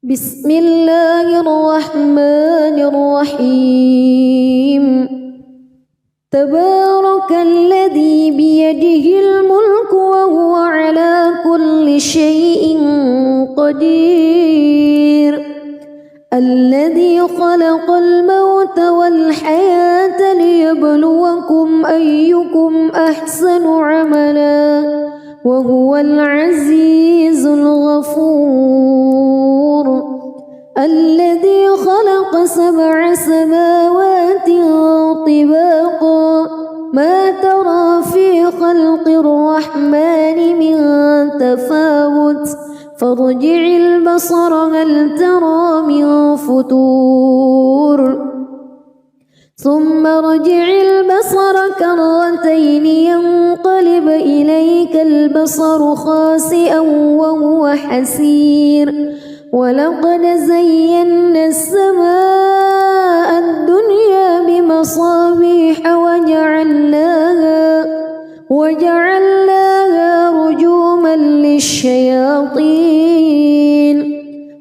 بسم الله الرحمن الرحيم تبارك الذي بيده الملك وهو على كل شيء قدير الذي خلق الموت والحياة ليبلوكم أيكم أحسن عملا وهو العزيز الغفور الذي خلق 7 سماوات طباقا ما ترى في خلق الرحمن من تفاوت فارجع البصر هل ترى من فتور ثم ارجع البصر كرتين ينقلب إليك البصر خاسئا وهو حسير ولقد زينا السماء الدنيا بمصابيح وجعلناها رجوما للشياطين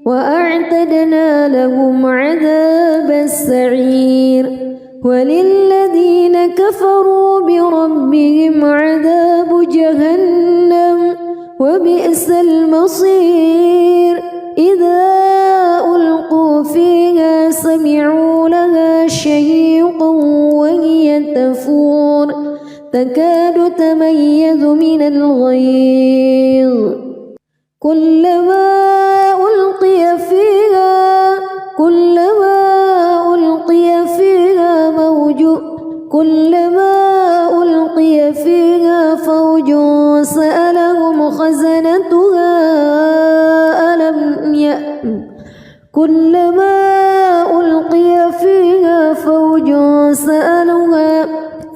وأعتدنا لهم عذاب السعير وللذين كفروا بربهم عذاب جهنم وبئس المصير إذا ألقوا فيها سمعوا لها شهيقا وهي تفور تكاد تميز من الغيظ كلما ألقي فيها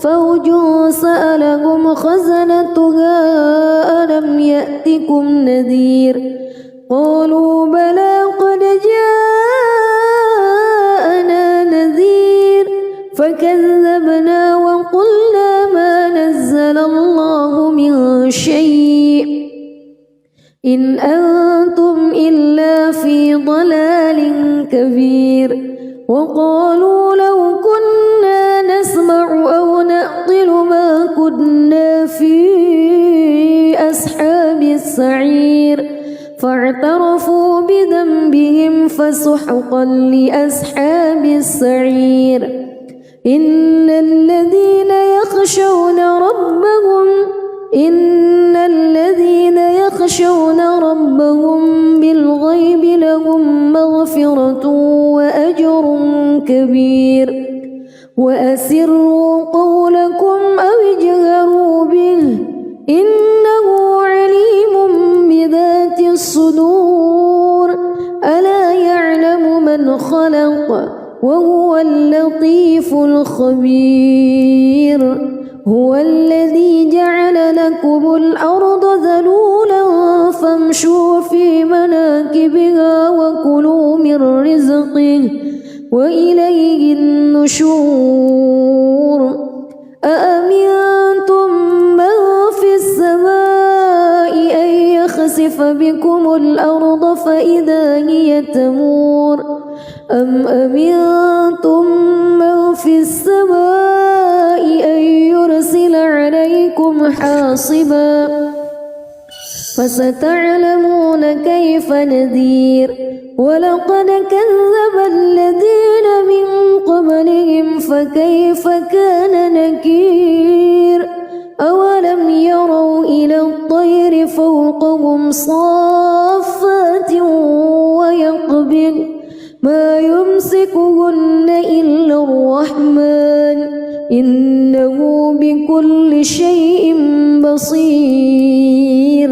فوج سألهم خزنتها ألم يأتكم نذير قالوا بلى قد جاءنا نذير فكذبنا وقلنا ما نزل الله من شيء إن أنتم إلا في ضلال كبير وقالوا لو كنا نسمع أو نعقل ما كنا في أصحاب السعير فاعترفوا بذنبهم فسحقا لأصحاب السعير إن الذين يخشون ربهم بالغيب لهم مغفرة وأجر كبير وأسروا قولكم أو اجهروا به إنه عليم بذات الصدور ألا يعلم من خلق وهو اللطيف الخبير هو الذي جعل لكم الأرض ذلولا فامشوا في مناكبها وكلوا من رزقه وإليه النشور أأمنتم من في السماء أن يخسف بكم الأرض فإذا هي تمور أم أمنتم من في السماء أن يرسل عليكم حاصبا فستعلمون كيف نذير ولقد كذب الذين من قبلهم فكيف كان نكير أولم يروا إلى الطير فوقهم صافات ويقبض ما يمسكهن إلا الرحمن إنه بكل شيء بصير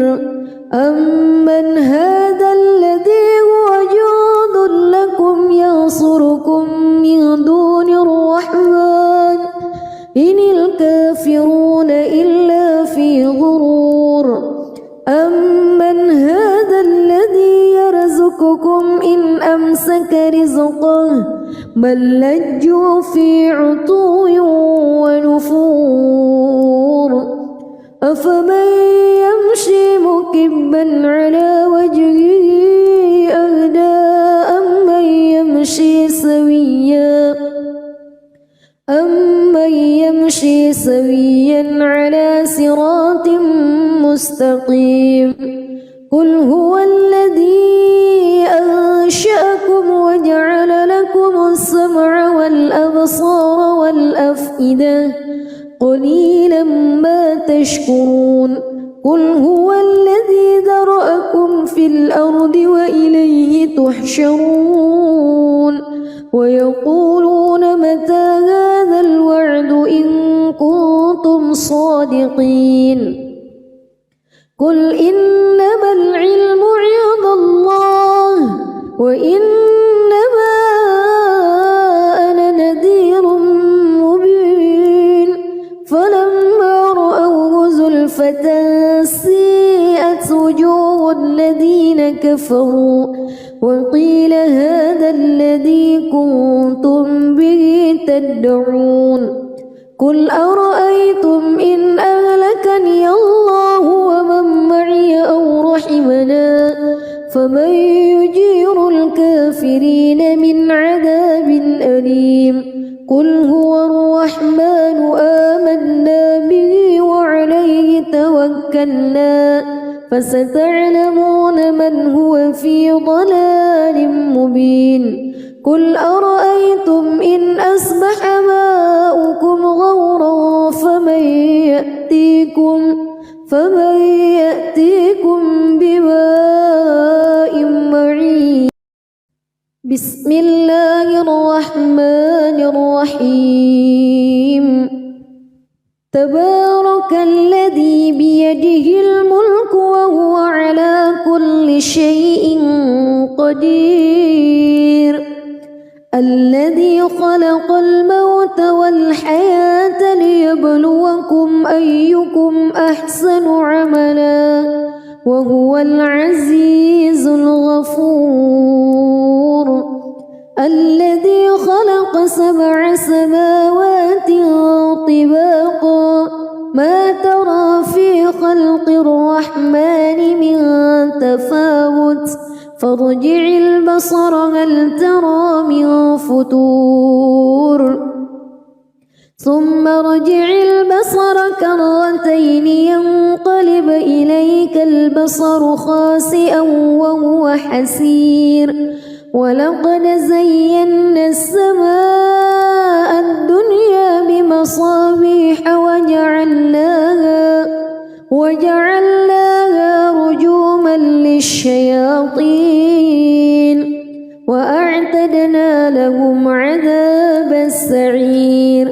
أمن هذا الذي هو جند لكم ينصركم من دون الرحمن إن الكافرون إلا في غرور أمن هذا الذي يرزقكم إن أمسك رزقه بل لجوا في عتو ونفور أفمن يمشي مكبا على وجهه أهدى سويا على صراط مستقيم قل هو الذي أنشأكم وجعل لكم السمع والأبصار والأفئدة قليلا ما تشكرون قل هو الذي ذرأكم في الأرض وإليه تحشرون ويقولون متى هذا الوعد إن كنتم صادقين قل إنما العلم عند الله وإنما أنا نذير مبين فلما رأوه زلفة سيئت وجوه الذين كفروا وقيل هذا الذي كنتم به تدعون قل أرأيتم إن أهلكني الله ومن معي أو رحمنا فمن يجير الكافرين من عذاب أليم قل هو الرحمن آمنا به وعليه توكلنا فستعلمون من هو في ضلال مبين قل أرأيتم إن أصبح ماؤكم غورا فمن يأتيكم بماء معين بسم الله الرحمن الرحيم تبارك الذي بيده الملك وهو على كل شيء قدير الذي خلق الموت والحياة ليبلوكم أيكم أحسن عملا وهو العزيز الغفور الذي خلق 7 سماوات طباقا ما ترى في خلق الرحمن من تفاوت فارجع البصر هل ترى من فتور ثم ارجع البصر كرتين ينقلب إليك البصر خاسئا وهو حسير ولقد زينا السماء الدنيا بمصابيح وجعلناها رجوما للشياطين وأعتدنا لهم عذاب السعير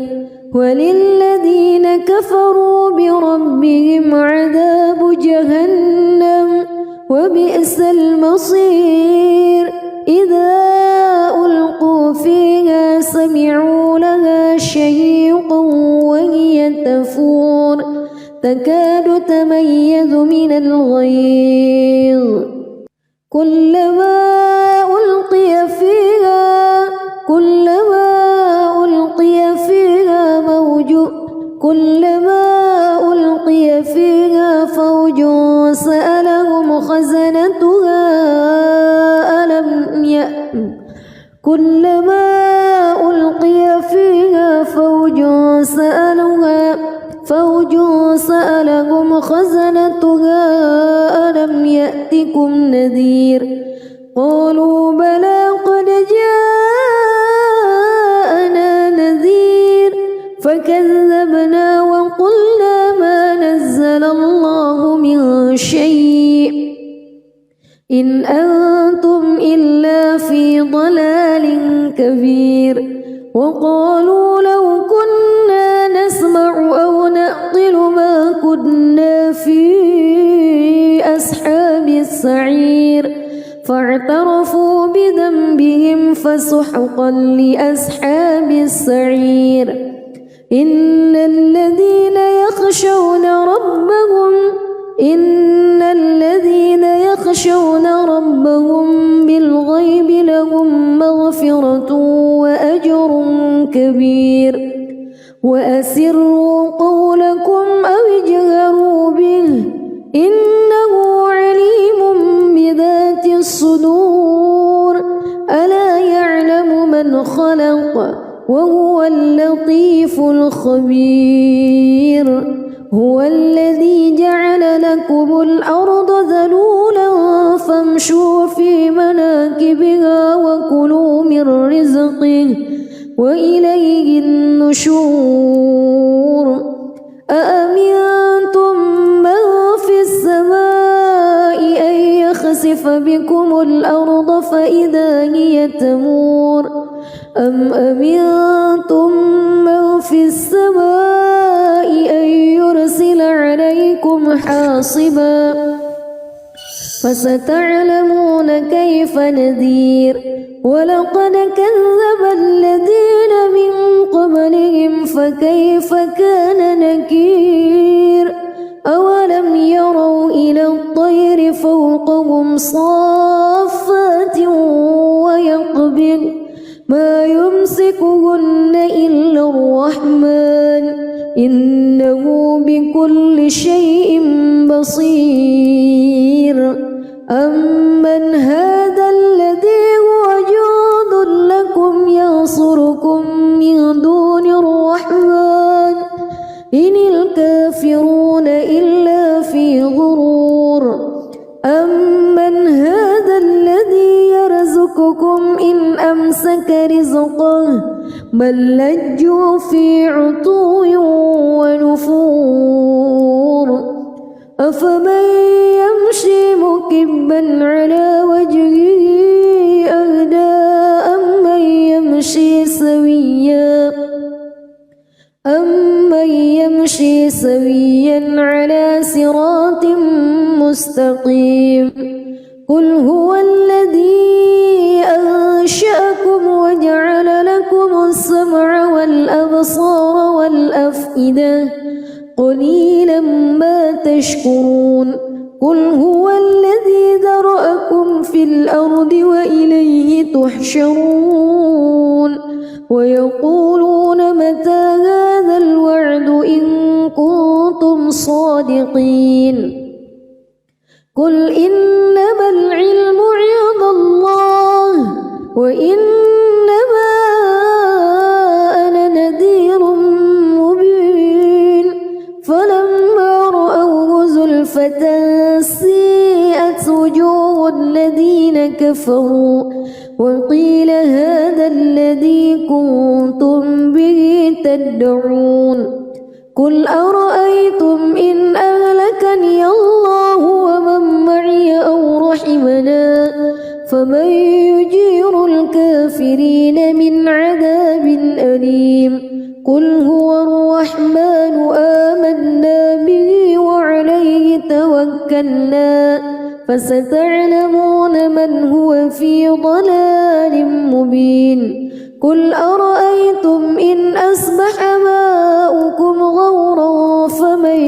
وللذين كفروا بربهم عذاب جهنم وبئس المصير إذا ألقوا فيها سمعوا لها شهيقا وهي تفور تكاد تميز من الغيظ كلما ألقي فيها فوج سألهم خزنتها كلما ألقي فيها فوج سألهم خزنتها ألم يأتكم نذير قالوا بلى قد جاءنا نذير فكذبنا وقلنا ما نزل الله من شيء إن أنتم إلا في ضلال كبير وقالوا لو كنا نسمع أو نعقل ما كنا في أصحاب السعير فاعترفوا بذنبهم فسحقا لأصحاب السعير إن الذين يخشون ربهم بالغيب لهم مغفرة وأجر كبير وأسروا قولكم أو اجهروا به إنه عليم بذات الصدور ألا يعلم من خلق وهو اللطيف الخبير. هو الذي جعل لكم الأرض ذلولا فامشوا في مناكبها وكلوا من رزقه وإليه النشور. أأمنتم من في السماء أن يخسف بكم الأرض فإذا هي تمور أم أمنتم من في السماء أن يرسل عليكم حاصبا فستعلمون كيف نذير. ولقد كذب الذين من قبلهم فكيف كان نكير. أولم يروا إلى الطير فوقهم صافات ويقبض ما يمسكهن إلا الرحمن إنه بكل شيء بصير. أمن هذا الذي هو جند لكم ينصركم من دون الرحمن إن الكافرون إلا في غرور. أمن هذا الذي يرزقكم إن أمسك رزقه بل لجوا في عتو ونفور. أفمن يمشي مكبا على وجهه أهدى أمن يمشي سويا على صراط مستقيم. قل هو الذي أنشأكم وجعل لكم السمع والأبصار والأفئدة قليلا ما تشكرون. قل هو الذي ذرأكم في الأرض وإليه تحشرون. ويقولون متى هذا الوعد إن كنتم صادقين. قل إنما العلم عند الله وإنما أنا نذير مبين. فلما رأوه زلفة سيئت وجوه الذين كفروا وقيل هذا الذي كنتم به تدعون. قل أرأيتم إن أهلكني الله ومن معي أو رحمنا فمن يجير الكافرين من عذاب أليم. قل هو الرحمن آمنا به وعليه توكلنا فستعلمون من هو في ضلال مبين. قل أرأيتم إن أصبح ماؤكم غورا فمن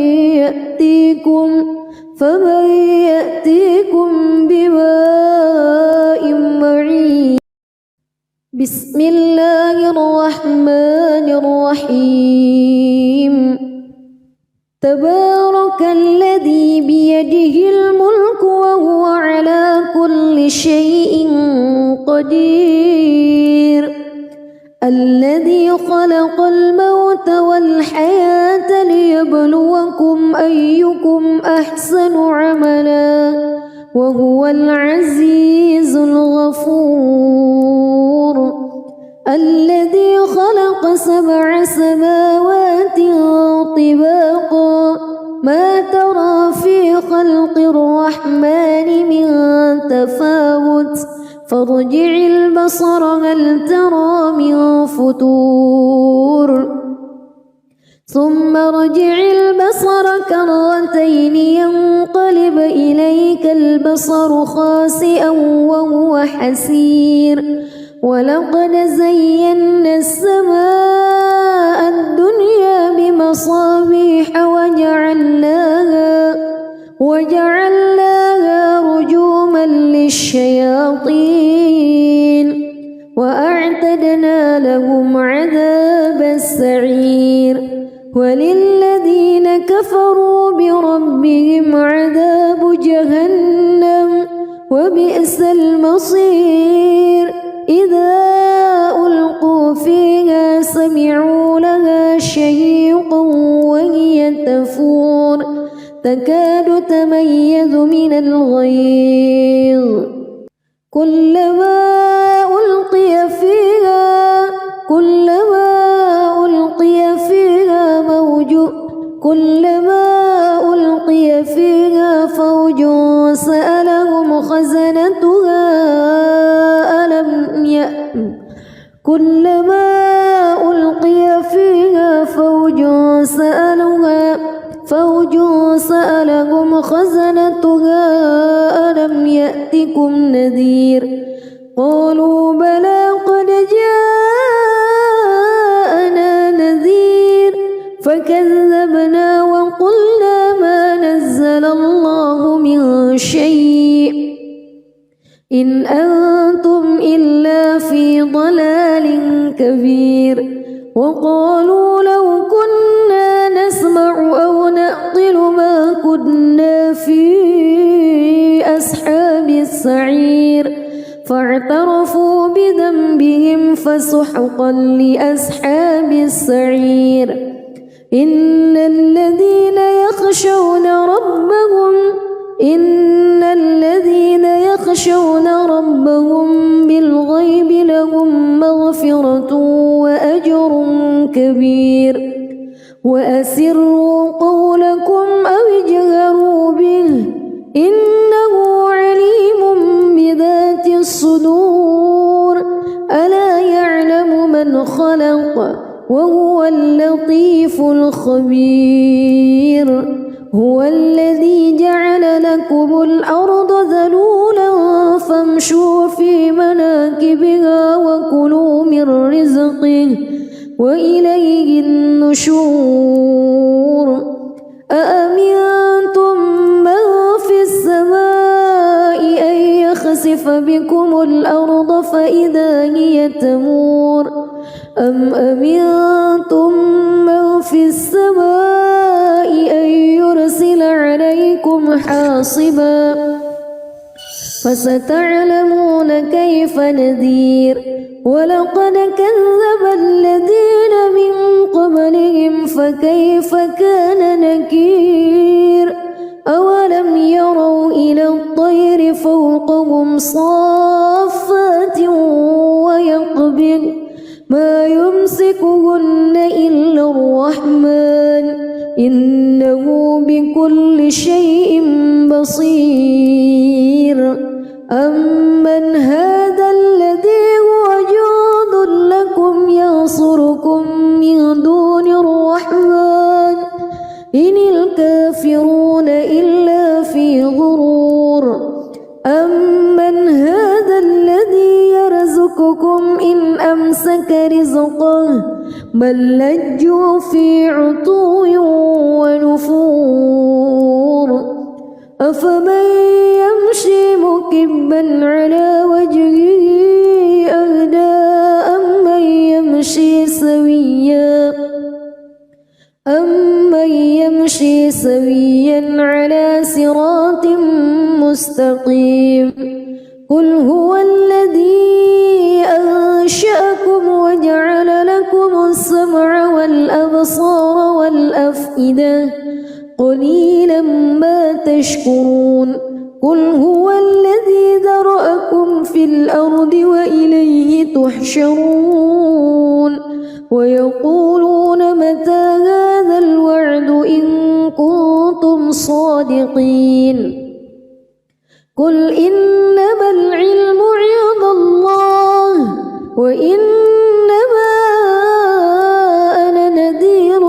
يأتيكم بماء معين. بسم الله الرحمن الرحيم. تبارك الذي بيده الملك وهو على كل شيء قدير. الذي خلق الموت والحياة ليبلوكم أيكم أحسن عملا وهو العزيز الغفور. الذي خلق 7 سماوات طباقا ما ترى في خلق الرحمن من تفاوت فارجع البصر هل ترى من فتور ثم ارجع البصر كرتين ينقلب إليك البصر خاسئا وهو حسير. ولقد زينا السماء الدنيا بمصابيح وجعلناها رجوما للشياطين وأعتدنا لهم عذاب السعير. وللذين كفروا بربهم عذاب جهنم وبئس المصير. إذا ألقوا فيها تكاد تميز من الغيظ كلما ألقي فيها فوج سألهم خزنتها ألم يأتكم نذير قالوا بلى قد جاءنا نذير فكذبنا وقلنا ما نزل الله من شيء إن أنتم إلا في ضلال كبير وقالوا لو كنا نسمع أو نعقل ما كنا في أصحاب السعير فاعترفوا بذنبهم فسحقا لأصحاب السعير إن الذين يخشون ربهم بالغيب لهم مغفرة وأجر كبير وأسروا قولكم أو اجهروا به إنه عليم بذات الصدور ألا يعلم من خلق وهو اللطيف الخبير هو الذي جعل لكم الأرض ذلولا فامشوا في مناكبها وكلوا من رزقه وإليه النشور أأمنتم من في السماء أن يخسف بكم الأرض فإذا هي تمور أم أمنتم من في السماء أن يرسل عليكم حاصبا فستعلمون كيف نذير ولقد كذب الذين من قبلهم فكيف كان نكير أولم يروا إلى الطير فوقهم صافات ويقبض ما يمسكهن إلا الرحمن إنه بكل شيء بصير أمن هذا الذي هو جند لكم ينصركم من دون الرحمن إن الكافرون إلا في غرور أمن هذا الذي يرزقكم إن أمسك رزقه بل لجوا في عتو ونفور أفمن يمشي مكبا على وجهه أهدى أمن يمشي سويا على صراط مستقيم قل هو الذي أنشأكم وجعل لكم السمع والأبصار والأفئدة قليلا ما تشكرون قل هو الذي ذرأكم في الأرض وإليه تحشرون ويقولون متى هذا الوعد إن كنتم صادقين قل إنما العلم عند الله وإنما أنا نذير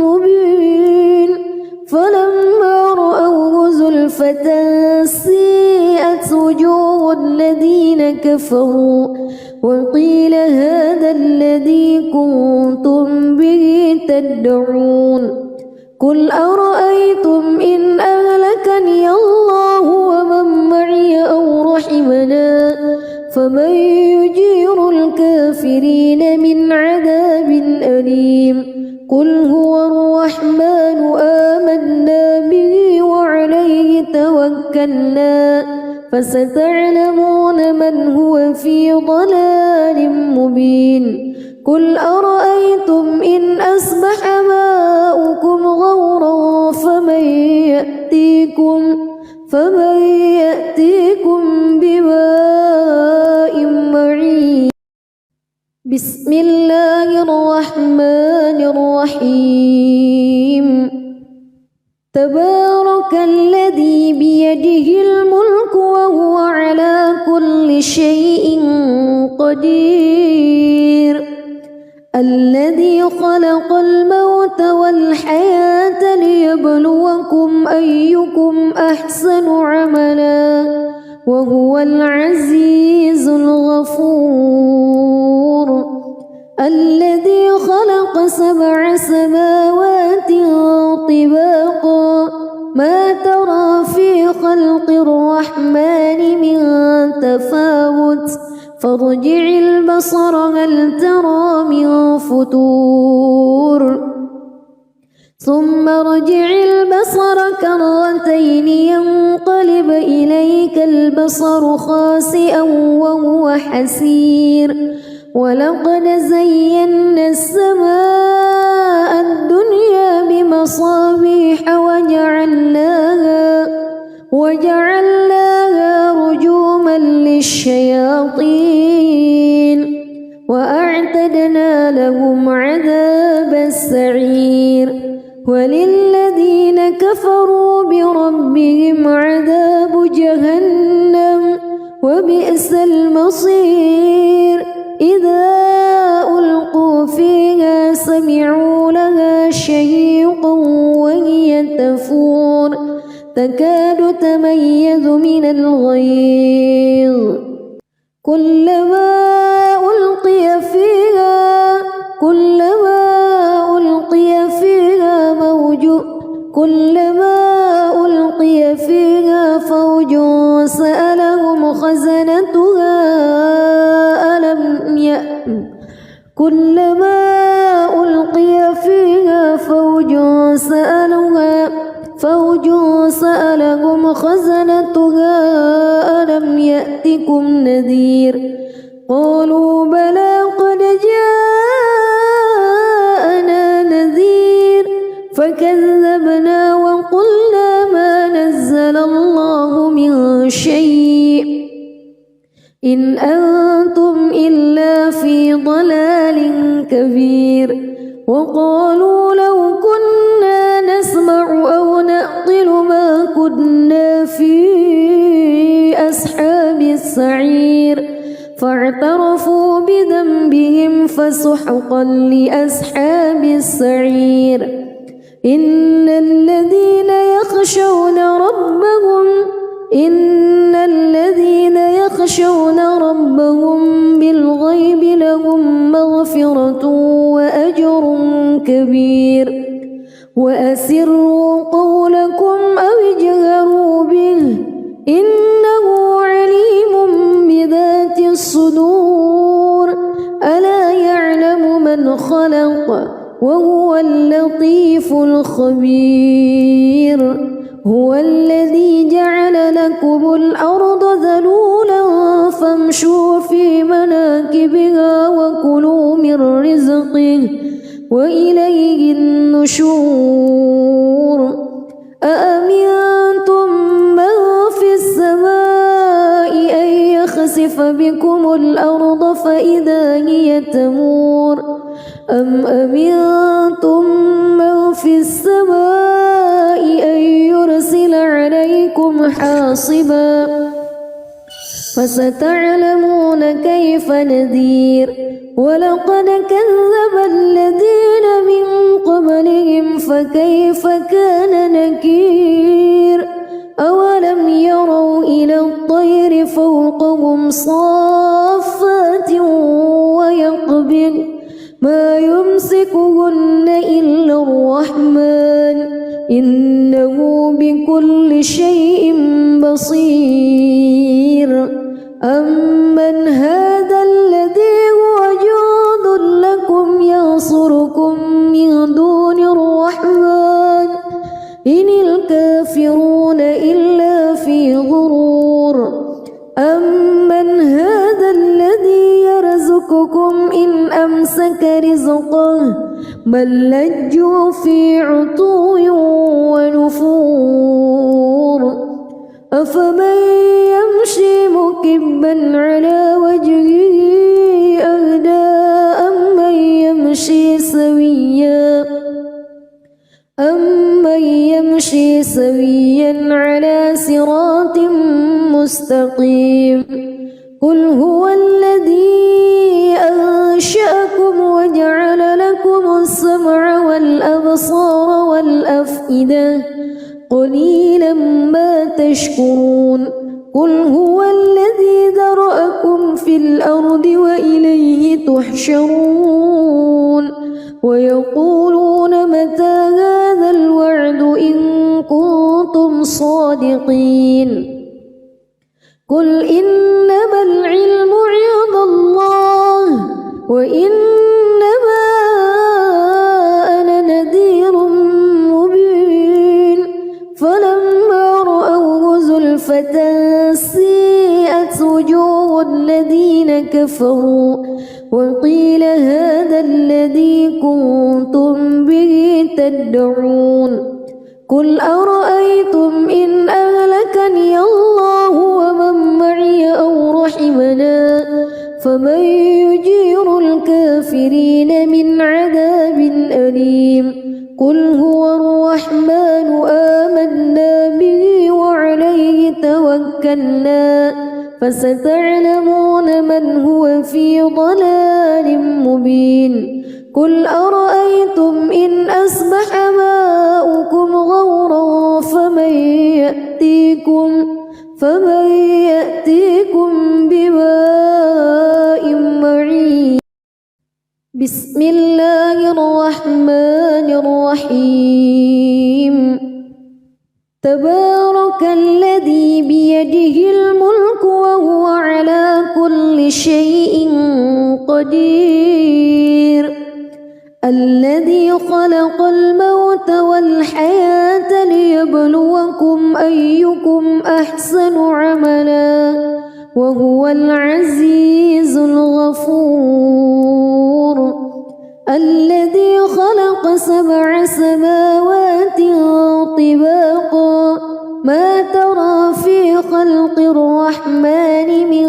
مبين فلما رأوه زلفة سيئت وجوه الذين كفروا وقيل هذا الذي كنتم به تدعون قل أرأيتم إن أهلكني الله ومن معي أو رحمنا فمن يجير الكافرين من عذاب أليم قل هو الرحمن آمنا به وعليه توكلنا فستعلمون من هو في ضلال مبين قل أرأيتم إن أصبح ماؤكم غورا فمن فمن يأتيكم بماء معين. بسم الله الرحمن الرحيم. تبارك الذي بيده الملك وهو على كل شيء قدير. الذي خلق الموت والحياة ليبلوكم أيكم أحسن عملا وهو العزيز الغفور. الذي خلق 7 سماوات طباقا ما ترى في خلق الرحمن من تفاوت فارجع البصر هل ترى من فتور ثم ارجع البصر كرتين ينقلب إليك البصر خاسئا وهو حسير. ولقد زينا السماء الدنيا بمصابيح وجعلناها رجوما للشياطين وأعتدنا لهم عذاب السعير. وللذين كفروا بربهم عذاب جهنم وبئس المصير. إذا ألقوا فيها سمعوا لها شهيقا وهي تفور تكاد تميز من الغيظ كلما ألقي فيها فوج سألهم خزنتها ألم يأتكم نذير. قالوا بلى قد جاءنا نذير فكذبنا وقلنا ما نزل الله من شيء إن أنتم إلا في ضلال كبير. وقالوا لو كنا نسمع أو نعقل ما كنا في أصحاب السعير فاعترفوا بذنبهم فسحقا لأصحاب السعير. إن الذين يخشون ربهم بالغيب لهم مغفرة وأجر كبير. وأسروا قولكم أو اجهروا به إنه عليم بذات الصدور. ألا يعلم من خلق وهو اللطيف الخبير. هو الذي جعل لكم الأرض ذلولا فامشوا في مناكبها وكلوا من رزقه وإليه النشور. أأمنتم من في السماء أن يخسف بكم الأرض فإذا هي تمور أم أمنتم من في السماء أن يرسل عليكم حاصبا فستعلمون كيف نذير. ولقد كذب الذين من قبلهم فكيف كان نكير. أولم يروا إلى الطير فوقهم صافات ويقبض ما يمسكهن إلا الرحمن إنه بكل شيء بصير. أمن هذا الذي هو جند لكم ينصركم من دون الرحمن إن الكافرون إلا في غرور. أمن هذا الذي يرزقكم إن أمسك رزقه بل لجوا في عتو ونفور أفمن يمشي مكبا على وجهه أهدى أمن يمشي سويا على صراط مستقيم قل هو الذي أنشأكم وجعل لكم السمع والأبصار والأفئدة قليلا ما تشكرون قل هو الذي ذرأكم في الأرض وإليه تحشرون ويقولون متى هذا الوعد إن كنتم صادقين قل إنما العلم عند الله وإنما أنا نذير مبين فلما رأوه زلفة سيئت وجوه الذين كفروا وقيل هذا الذي كنتم به تدعون قل أرأيتم إن أهلكني الله ومن معي أو رحمنا فمن يجير الكافرين من عذاب أليم قل هو الرحمن آمنا به وعليه توكلنا فستعلمون من هو في ضلال مبين قل أرأيتم إن أصبح ماؤكم غورا فمن يأتيكم بماء معين بسم الله الرحمن الرحيم تبارك الذي بيده الملك وهو على كل شيء قدير الذي خلق الموت والحياة ليبلوكم أيكم أحسن عملا وهو العزيز الغفور الذي خلق 7 سماوات طباقا ما ترى في خلق الرحمن من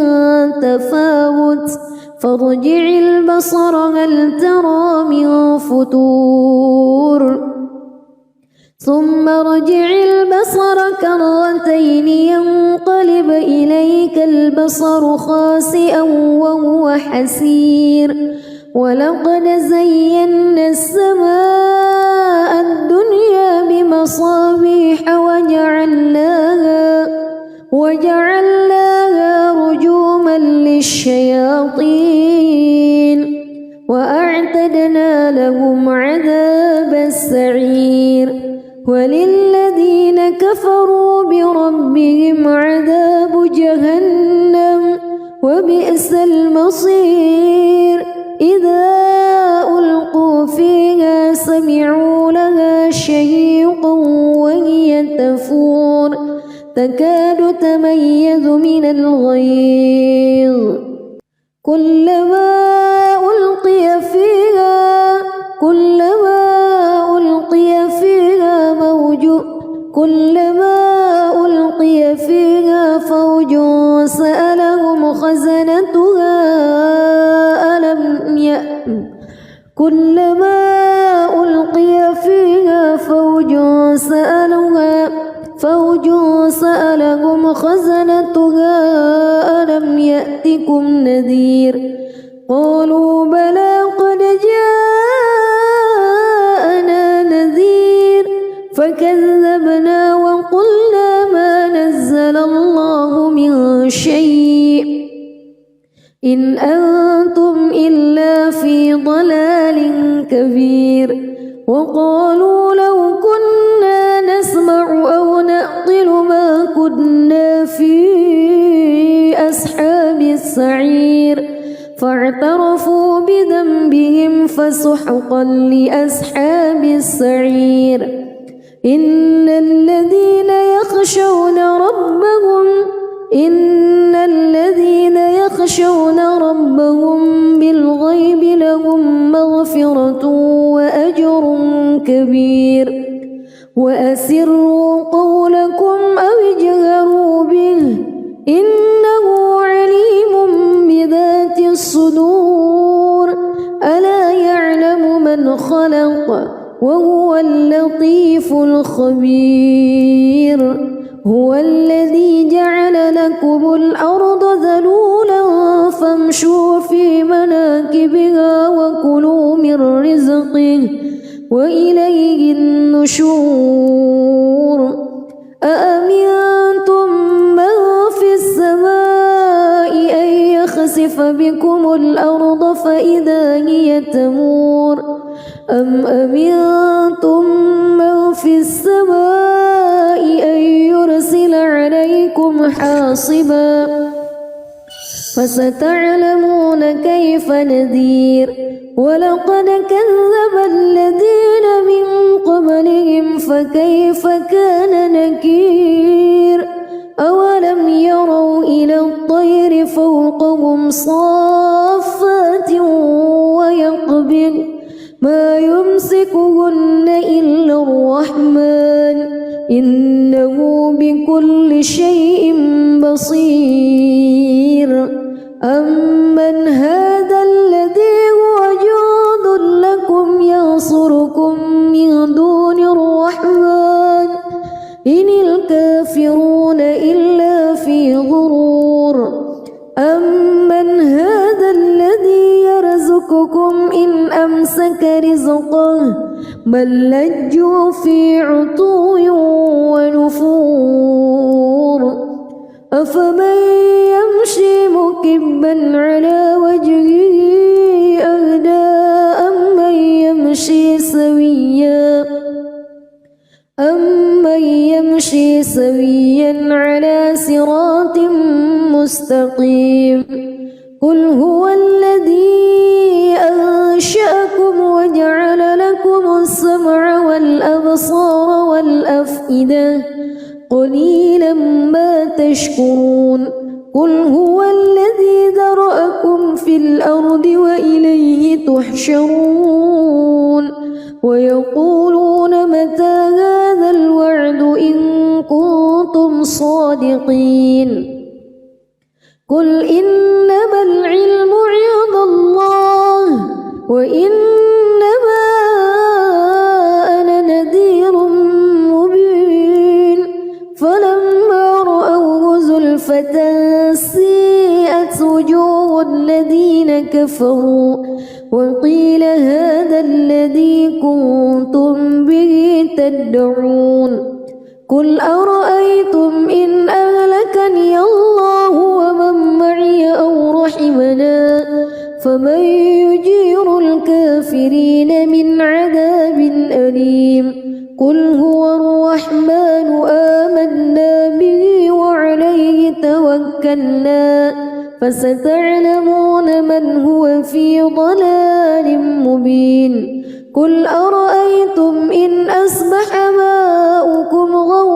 تفاوت فارجع البصر هل ترى من فطور ثم ارجع البصر كرتين ينقلب إليك البصر خاسئا وهو حسير ولقد زينا السماء الدنيا بمصابيح وجعلناها رجوما للشياطين وأعتدنا لهم عذاب السعير وللذين كفروا بربهم عذاب جهنم وبئس المصير إذا ألقوا فيها سمعوا لها شهيقا وهي تفور تكاد تميز من الغيظ كلما ألقي فيها فوج سألهم خزنتها ألم يأتكم نذير قالوا بلى قد جاءنا نذير فكذبنا وقلنا ما نزل الله من شيء إن أنتم إلا في ضلال كبير وقالوا لو كنا نسمع أو نعقل ما كنا في أصحاب السعير فاعترفوا بذنبهم فسحقا لأصحاب السعير إن الذين يخشون ربهم بالغيب لهم مغفرة وأجر كبير وأسروا قولكم أو اجهروا به إنه عليم بذات الصدور ألا يعلم من خلق وهو اللطيف الخبير هو الذي جعل لكم الأرض ذلولا فامشوا في مناكبها وكلوا من رزقه وإليه النشور أأمنتم من في السماء أن يخسف بكم الأرض فإذا هي تمور أم أمنتم من في السماء أن يرسل عليكم حاصبا فستعلمون كيف نذير ولقد كذب الذين من قبلهم فكيف كان نكير أولم يروا إلى الطير فوقهم صافات ويقبض ما يمسكهن إلا الرحمن إنه بكل شيء بصير أمن هذا الذي هو جند لكم ينصركم من دون الرحمن إن الكافرون إلا في غرور أمن هذا الذي يرزقكم إن أمسك رزقه بل لجوا في عتو ونفور أفمن يمشي مكبا على وجهه أهدى أمن يمشي سويا على صراط مستقيم قل هو الذي أنشأكم وجعل لكم السمع والأبصار والأفئدة قليلا ما تشكرون قل هو الذي ذرأكم في الأرض وإليه تحشرون ويقولون متى هذا الوعد إن كنتم صادقين قل إنما العلم عند الله وإنما أنا نذير مبين فلما رأوه زلفة سيئت وجوه الذين كفروا وقيل هذا الذي كنتم به تدعون قل أرأيتم إن أهلكني الله ومن معي أو رحمنا فمن يجير الكافرين من عذاب أليم قل هو الرحمن آمنا به وعليه توكلنا فستعلمون من هو في ضلال مبين قل أرأيتم إن أصبح ماؤكم غورا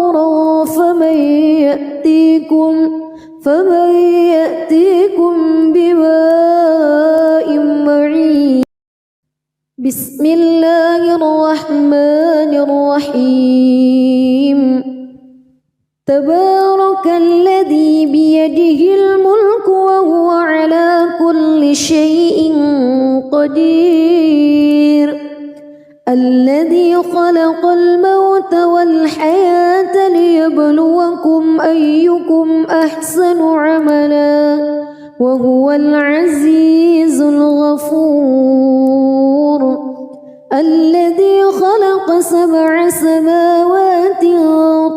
فمن يأتيكم بماء معين بسم الله الرحمن الرحيم تبارك الذي بيده الملك وهو على كل شيء قدير الذي خلق الموت والحياة ليبلوكم أيكم أحسن عملا وهو العزيز الغفور الذي خلق 7 سماوات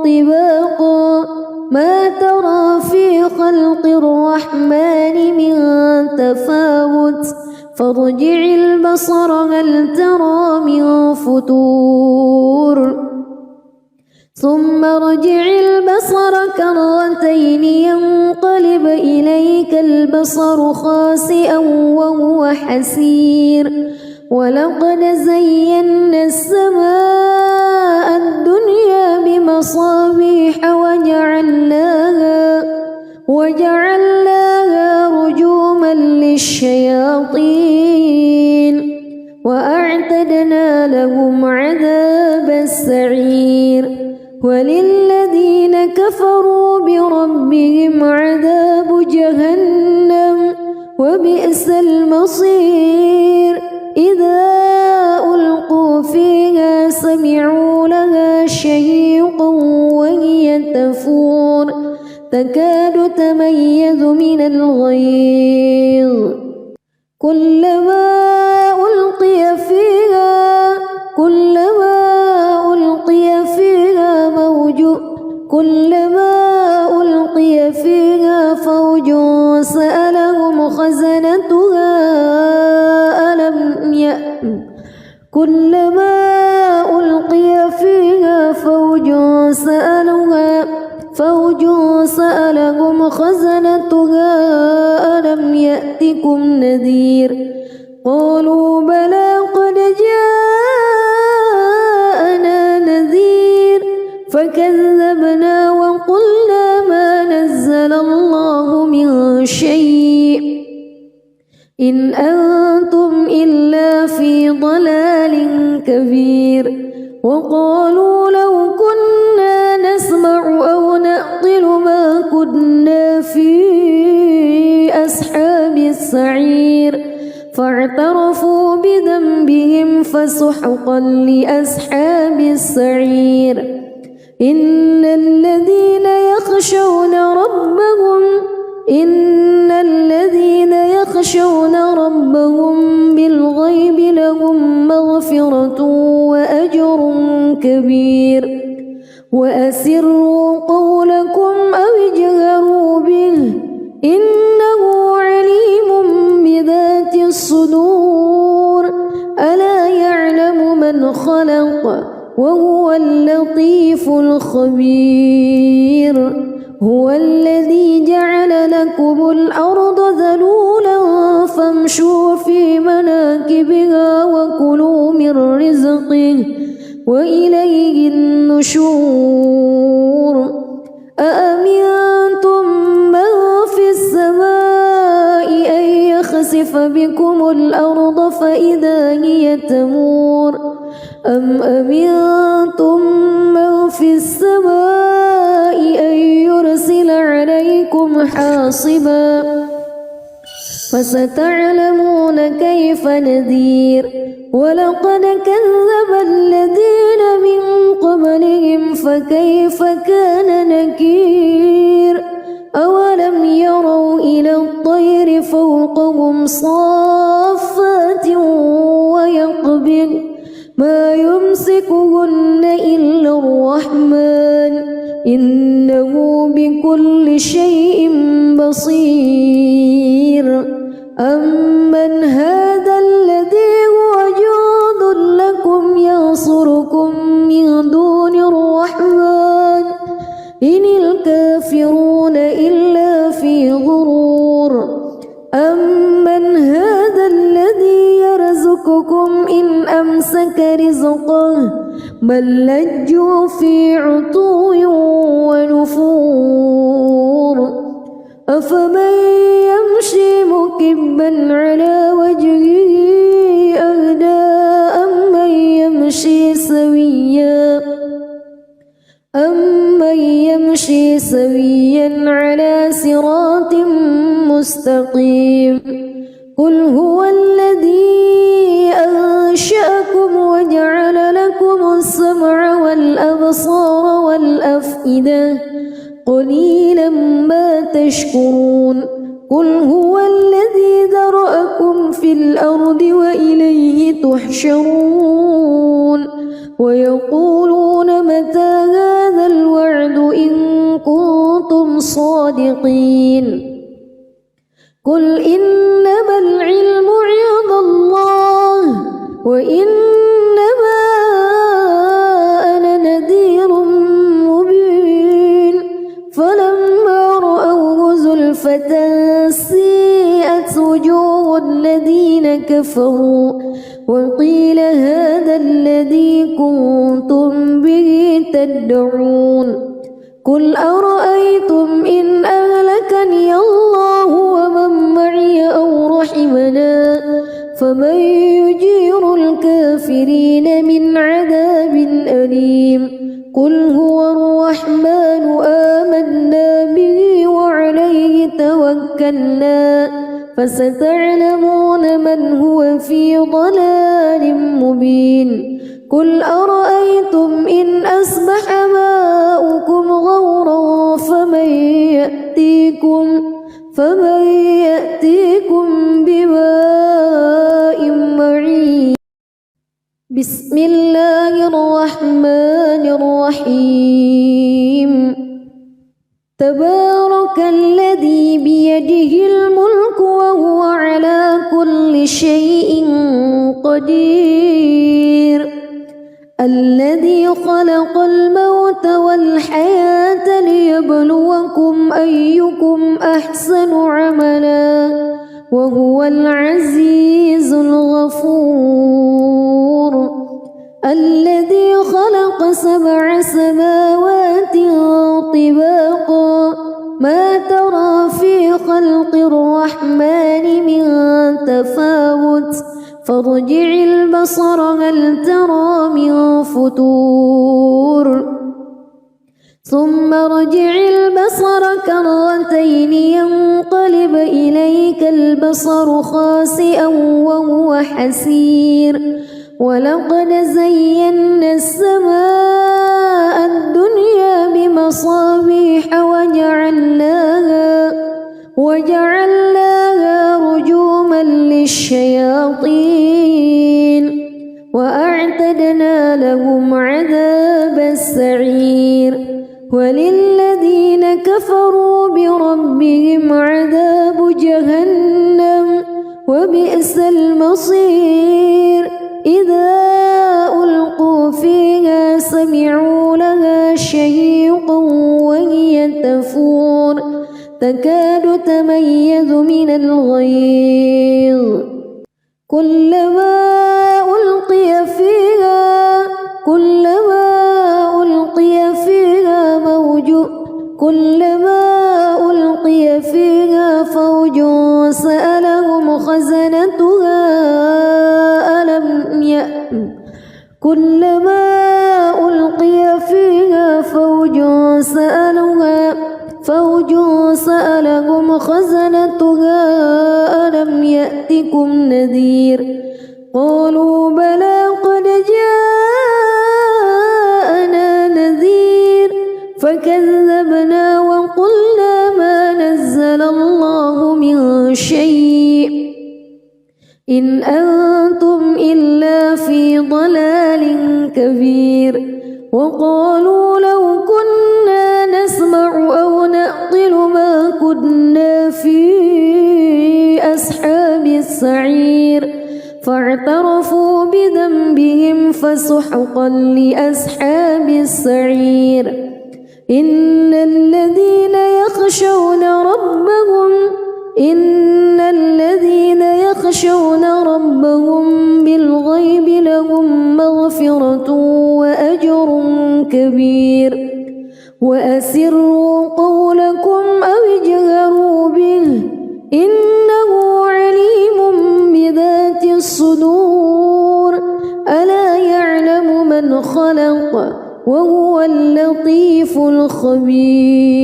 طباقا ما ترى في خلق الرحمن من تفاوت فارجع البصر هل ترى من فطور ثم ارجع البصر كرتين ينقلب إليك البصر خاسئا وهو حسير ولقد زينا السماء الدنيا بمصابيح وجعلناها رجوما الشياطين وأعتدنا لهم عذاب السعير وللذين كفروا بربهم عذاب جهنم وبئس المصير إذا ألقوا فيها سمعوا لها شهيقا وهي تفور تكاد تميز من الغيظ كلما ألقي فيها فوج سألهم خزنتها ألم يأتكم نذير قالوا بلى قد جاءنا نذير فكذبنا وقلنا ما نزل الله من شيء إن أنتم إلا في ضلال كبير وقالوا لو كنا نسمع أو نعقل ما كنا في أصحاب السعير فاعترفوا بذنبهم فسحقا لأصحاب السعير إن الذين يخشون ربهم بالغيب لهم مغفرة وأجر كبير وأسروا قولكم أو اجهروا به إنه عليم بذات الصدور ألا يعلم من خلق وهو اللطيف الخبير هو الذي جعل لكم الأرض ذلولا فامشوا في مناكبها وكلوا من رزقه وإليه النشور أأمنتم من في السماء أن يخسف بكم الأرض فإذا هي تمور أم أمنتم من في السماء أن يرسل عليكم حاصبا فستعلمون كيف نذير ولقد كذب الذين من قبلهم فكيف كان نكير أولم يروا إلى الطير فوقهم صافات ويقبض ما يمسكهن إلا الرحمن إنه بكل شيء بصير أمن هذا الذي هو جند لكم ينصركم من دون الرحمن إن الكافرون إلا في غرور أمن هذا الذي يرزقكم إن أمسك رزقه بل لجوا في عتو ونفور أفمن يمشي مكبا على وجهه أهدى أمن يمشي سويا على صراط مستقيم قل هو الذي أنشأكم وجعل لكم السمع والأبصار والأفئدة قليلا ما تشكرون قل هو الذي ذرأكم في الأرض وإليه تحشرون ويقولون متى هذا الوعد إن كنتم صادقين قل إنما العلم عند الله وإنما أنا نذير مبين فلما رأوه زلفة سيئت وجوه الذين كفروا وقيل هذا الذي كنتم به تدعون قل أرأيتم إن أهلكني الله ومن معي أو رحمنا فمن يجير الكافرين من عذاب أليم قل هو الرحمن آمنا به وعليه توكلنا فستعلمون من هو في ضلال مبين قل أرأيتم إن أصبح ماؤكم غورا فمن يأتيكم بماء معين بسم الله الرحمن الرحيم تبارك الذي بيده الملك وهو على كل شيء قدير الذي خلق الموت والحياة ليبلوكم أيكم أحسن عملا وهو العزيز الغفور الذي خلق 7 سماوات طباقا ما ترى في خلق الرحمن من تفاوت فارجع البصر هل ترى من فطور ثم ارجع البصر كرتين ينقلب إليك البصر خاسئا وهو حسير ولقد زينا السماء الدنيا بمصابيح وجعلناها رجوما للشياطين وأعتدنا لهم عذاب السعير وللذين كفروا بربهم عذاب جهنم وبئس المصير إذا ألقوا فيها سمعوا لها شهيقا وهي تفور تكاد تميز من الغيظ كلما ألقي فيها فوج سألهم خزنتها كلما ألقي فيها فوج سألهم خزنتها ألم يأتكم نذير قالوا بلى قد جاءنا نذير فكذبنا وقلنا ما نزل الله من شيء إن أنتم إلا في ضلال كبير وقالوا لو كنا نسمع أو نعقل ما كنا في أصحاب السعير فاعترفوا بذنبهم فسحقا لأصحاب السعير إن الذين يخشون ربهم بالغيب لهم مغفرة وأجر كبير وأسروا قولكم أو اجهروا به إنه عليم بذات الصدور ألا يعلم من خلق وهو اللطيف الخبير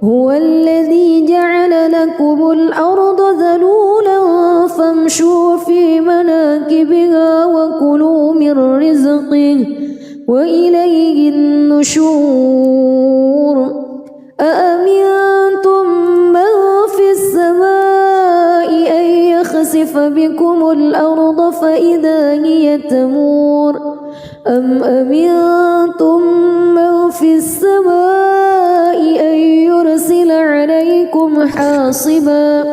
هو الذي جعل لكم الأرض ذلولا فامشوا في مناكبها وكلوا من رزقه وإليه النشور أأمنتم من في السماء أن يخسف بكم الأرض فإذا هي تمور أم أمنتم من في السماء أن يرسل عليكم حاصبا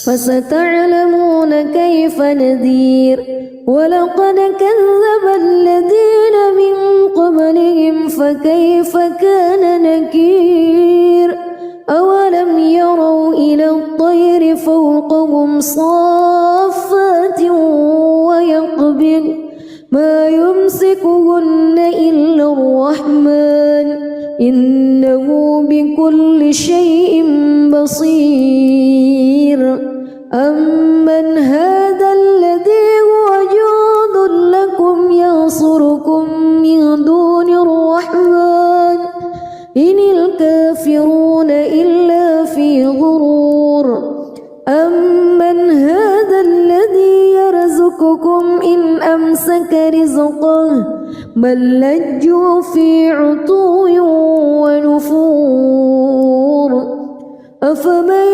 فستعلمون كيف نذير ولقد كذب الذين من قبلهم فكيف كان نكير أولم يروا إلى الطير فوقهم صافات ويقبض ما يمسكهن إلا الرحمن إنه بكل شيء بصير أمن هذا الذي هو جند لكم ينصركم من دون الرحمن إن الكافرون إلا في غرور أمن هذا الذي يرزقكم إن أمسك رزقه بل لجوا في عتو ونفور أفمن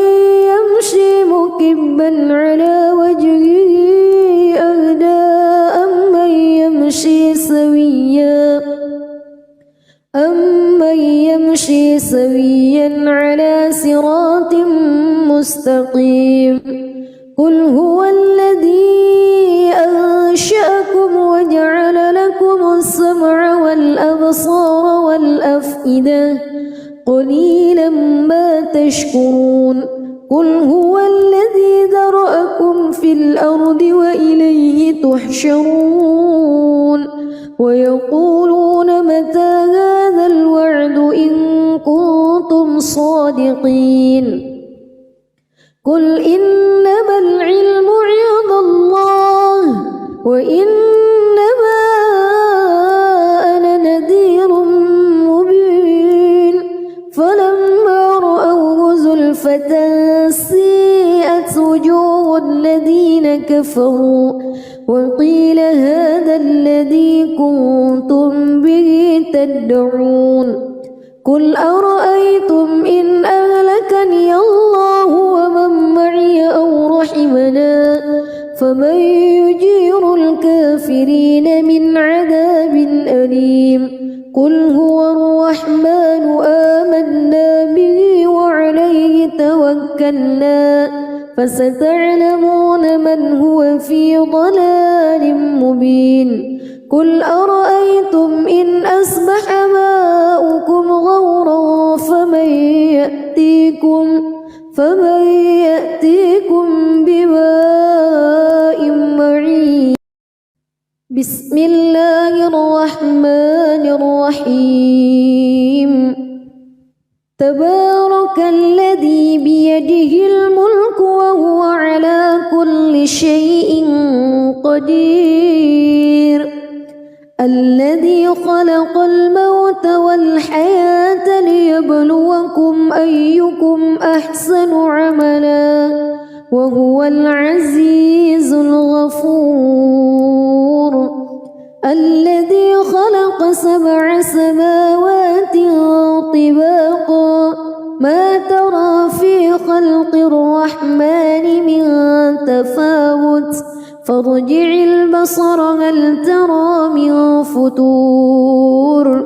يمشي مكبا على وجهه أهدى أمن يمشي سويا على صراط مستقيم قل هو الذي أنشأكم وجعل لكم السمع والأبصار والأفئدة قليلا ما تشكرون قل هو الذي ذرأكم في الأرض وإليه تحشرون ويقولون متى هذا الوعد إن كنتم صادقين قل إنما العلم عند الله وإنما أنا نذير مبين فلما رأوه زلفة سيئت وجوه الذين كفروا وقيل هذا الذي كنتم به تدعون قل أرأيتم إن أهلكني الله ومن معي أو رحمنا فمن يجير الكافرين من عذاب أليم قل هو الرحمن آمنا به وعليه توكلنا فستعلمون من هو في ضلال مبين قل أرأيتم إن أصبح ماؤكم غورا فمن يأتيكم بماء معين بسم الله الرحمن الرحيم تبارك الذي بيده الملك وهو على كل شيء قدير الذي خلق الموت والحياة ليبلوكم أيكم أحسن عملا وهو العزيز الغفور الذي خلق 7 سماوات طباقا ما ترى في خلق الرحمن من تفاوت فارجع البصر هل ترى من فطور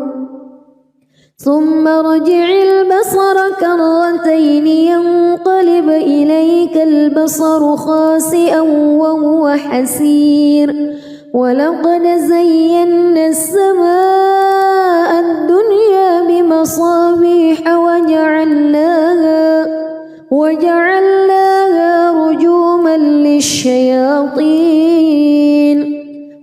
ثم ارجع البصر كرتين ينقلب إليك البصر خاسئا وهو حسير ولقد زينا السماء الدنيا بمصابيح وجعلناها رجوما للشياطين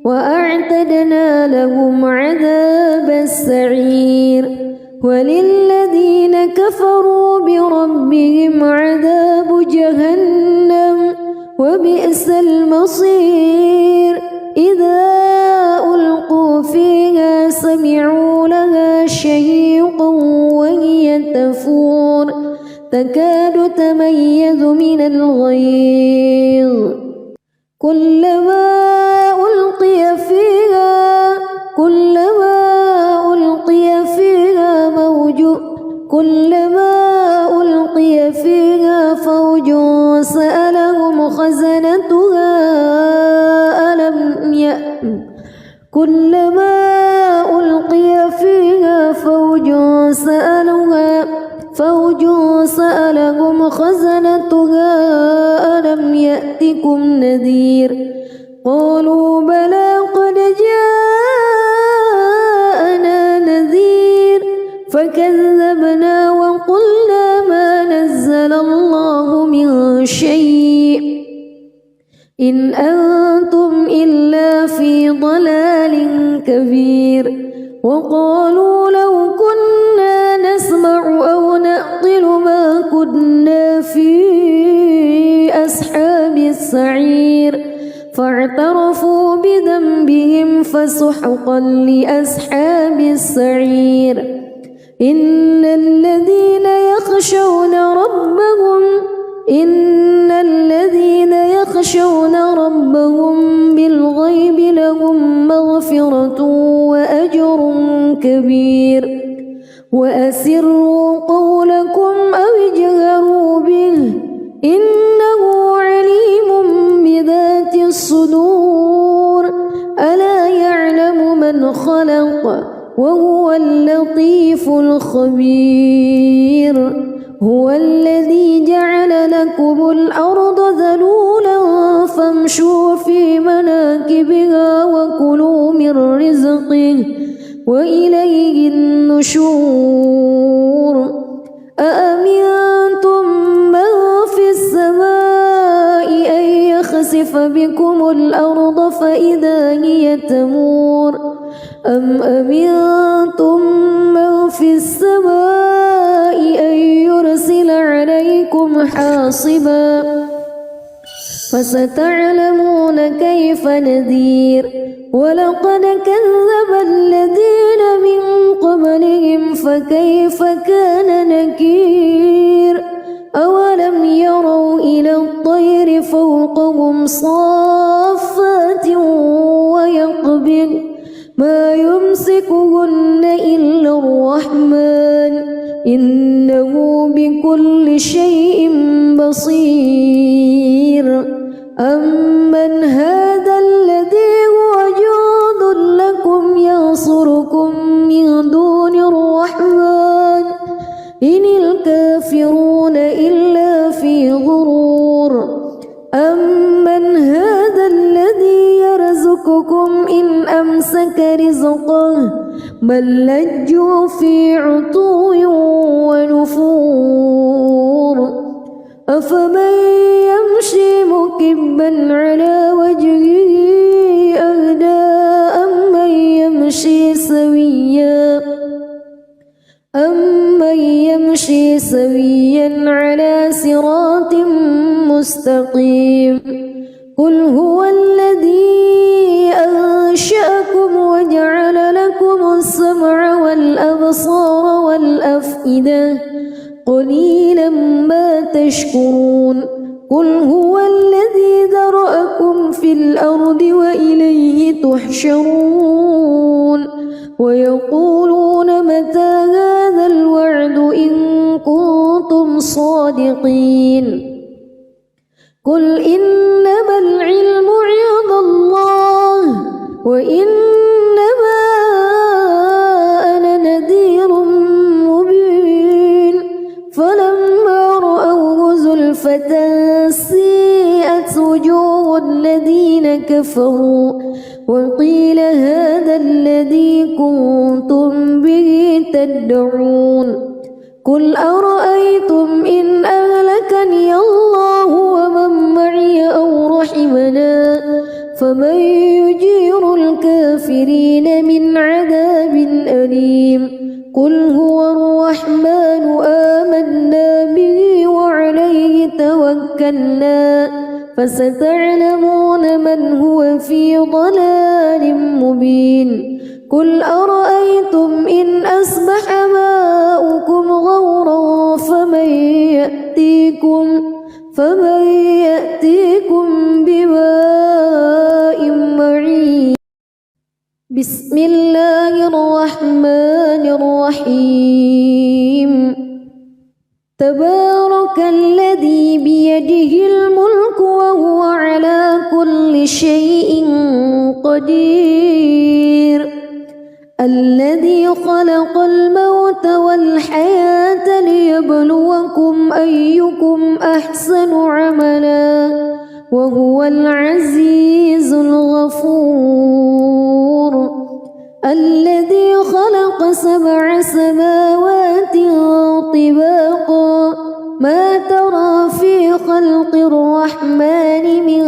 وأعتدنا لهم عذاب السعير وللذين كفروا بربهم عذاب جهنم وبئس المصير إذا ألقوا فيها سمعوا لها شهيقا وهي تفور تكاد تميز من الغيظ كلما ألقي فيها فوج سألهم خزنتها كلما ألقي فيها فوج سألهم خزنتها ألم يأتكم نذير قالوا بلى قد جاءنا نذير فكذبنا وقلنا ما نزل الله من شيء إن أنتم إلا في ضلال كبير وقالوا لو كنا نسمع أو نعقل ما كنا في أصحاب السعير فاعترفوا بذنبهم فسحقا لأصحاب السعير إن الذين يخشون ربهم بالغيب لهم مغفرة وأجر كبير وأسروا قولكم أو اجهروا به إنه عليم بذات الصدور ألا يعلم من خلق وهو اللطيف الخبير هو الذي جعل لكم الأرض ذلولا فامشوا في مناكبها وكلوا من رزقه وإليه النشور أأمنتم من في السماء أن يخسف بكم الأرض فإذا هي تمور أم أمنتم من في السماء أن يرسل عليكم حاصبا فستعلمون كيف نذير ولقد كذب الذين من قبلهم فكيف كان نكير أولم يروا إلى الطير فوقهم صافات ويقبض ما يمسكهن إلا الرحمن إنه بكل شيء بصير أمن هذا الذي هو جند لكم ينصركم من دون الرحمن إن الكافرون إلا في غرور أمن هذا الذي يرزقكم إن أمسك رزقه بل لجوا في عتو ونفور أفمن يمشي مكبا على وجهه أهدى أمن يمشي سويا على صراط مستقيم قل هو الذي أنشأكم وجعل لكم السمع والأبصار والأفئدة قليلا ما تشكرون قل هو الذي ذرأكم في الأرض وإليه تحشرون ويقولون متى هذا الوعد إن كنتم صادقين قل إنما العلم عند الله وإنما أنا نذير مبين فلما رأوه زلفة سيئت وجوه الذين كفروا وقيل هذا الذي كنتم به تدعون قل أرأيتم إن أهلكني الله ومن معي أو رحمنا فمن يجير الكافرين من عذاب أليم قل هو الرحمن آمنا به وعليه توكلنا فستعلمون من هو في ضلال مبين قل أرأيتم إن أصبح ماؤكم غورا فمن يأتيكم بماء معين بسم الله الرحمن الرحيم تبارك الذي بيده الملك وهو على كل شيء قدير الذي خلق الموت والحياة ليبلوكم أيكم أحسن عملا وهو العزيز الغفور الذي خلق 7 سماوات طباقا ما ترى في خلق الرحمن من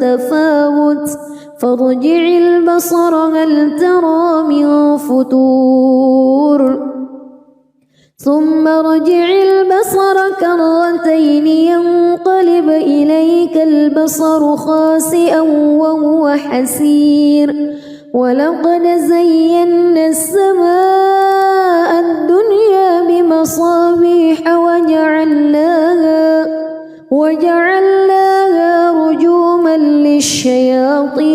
تفاوت فارجع البصر هل ترى من فطور ثم ارجع البصر كرتين ينقلب إليك البصر خاسئا وهو حسير ولقد زينا السماء الدنيا بمصابيح وجعلناها رجوما للشياطين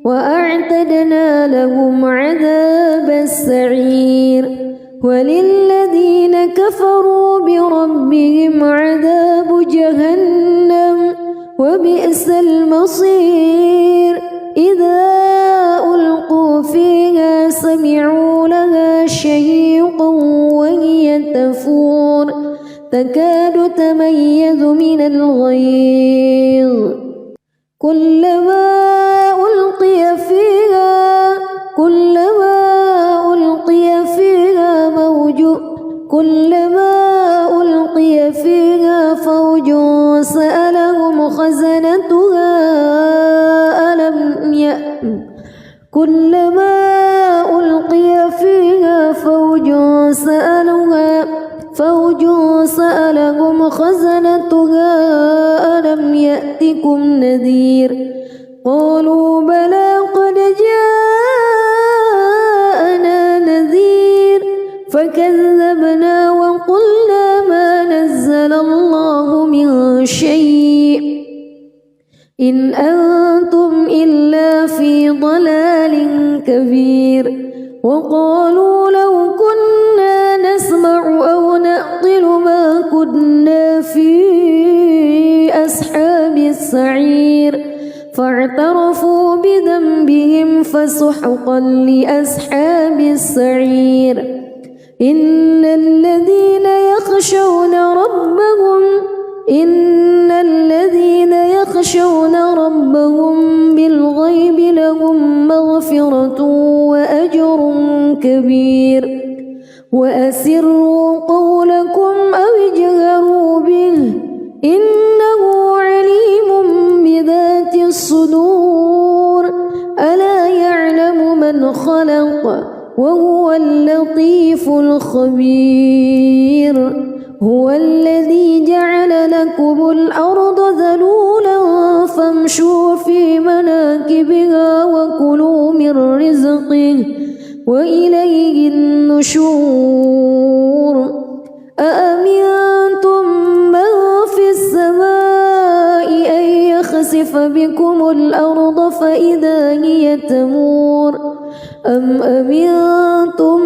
وأعتدنا لهم عذاب السعير وللذين كفروا بربهم عذاب جهنم وبئس المصير إذا ألقوا فيها سمعوا لها شهيقا وهي تفور تكاد تميز من الغيظ كلما ألقي فيها فوج سألهم خزنتها ألم يأتكم نذير قالوا بلى قد جاءنا نذير فكذبنا وقلنا ما نزل الله من شيء إن أنتم إلا في ضلال كبير وقالوا لو كنا نسمع أو نعقل ما كنا في أصحاب السعير فاعترفوا بذنبهم فسحقا لأصحاب السعير إن الذين يخشون ربهم بالغيب لهم مغفرة وأجر كبير وأسروا قولكم أو اجهروا به إنه عليم بذات الصدور ألا يعلم من خلق وهو اللطيف الخبير هو الذي جعل لكم الأرض ذلولا فامشوا في مناكبها وكلوا من رزقه وإليه النشور أأمنتم من في السماء أن يخسف بكم الأرض فإذا هي تمور أم أمنتم